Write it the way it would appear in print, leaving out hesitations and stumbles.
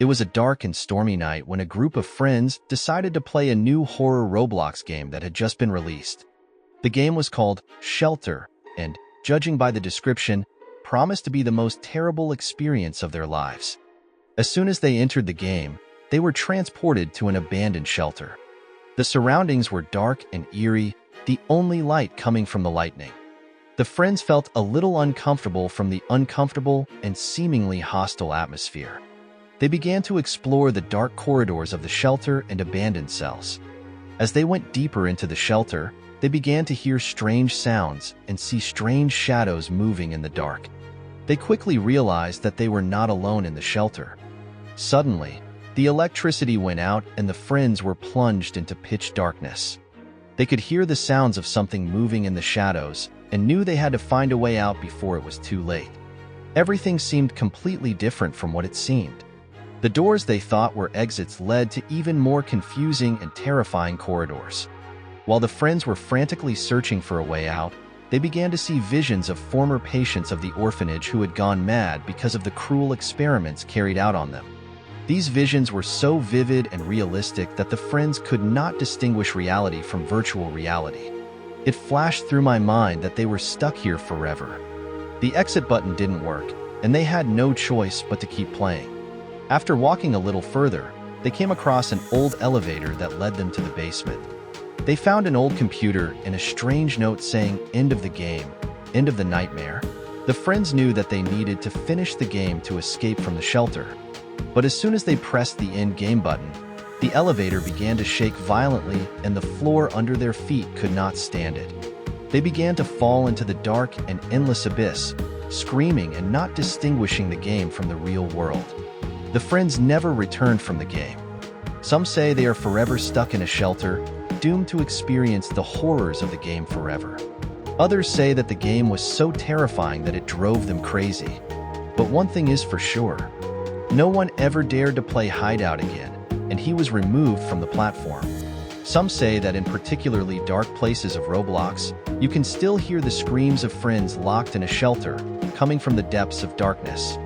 It was a dark and stormy night when a group of friends decided to play a new horror Roblox game that had just been released. The game was called Shelter, and, judging by the description, promised to be the most terrible experience of their lives. As soon as they entered the game, they were transported to an abandoned shelter. The surroundings were dark and eerie, the only light coming from the lightning. The friends felt a little uncomfortable from the uncomfortable and seemingly hostile atmosphere. They began to explore the dark corridors of the shelter and abandoned cells. As they went deeper into the shelter, they began to hear strange sounds and see strange shadows moving in the dark. They quickly realized that they were not alone in the shelter. Suddenly, the electricity went out and the friends were plunged into pitch darkness. They could hear the sounds of something moving in the shadows and knew they had to find a way out before it was too late. Everything seemed completely different from what it seemed. The doors they thought were exits led to even more confusing and terrifying corridors. While the friends were frantically searching for a way out, they began to see visions of former patients of the orphanage who had gone mad because of the cruel experiments carried out on them. These visions were so vivid and realistic that the friends could not distinguish reality from virtual reality. It flashed through my mind that they were stuck here forever. The exit button didn't work, and they had no choice but to keep playing. After walking a little further, they came across an old elevator that led them to the basement. They found an old computer and a strange note saying, "End of the game, end of the nightmare." The friends knew that they needed to finish the game to escape from the shelter. But as soon as they pressed the end game button, the elevator began to shake violently and the floor under their feet could not stand it. They began to fall into the dark and endless abyss, screaming and not distinguishing the game from the real world. The friends never returned from the game. Some say they are forever stuck in a shelter, doomed to experience the horrors of the game forever. Others say that the game was so terrifying that it drove them crazy. But one thing is for sure. No one ever dared to play Hideout again, and he was removed from the platform. Some say that in particularly dark places of Roblox, you can still hear the screams of friends locked in a shelter, coming from the depths of darkness.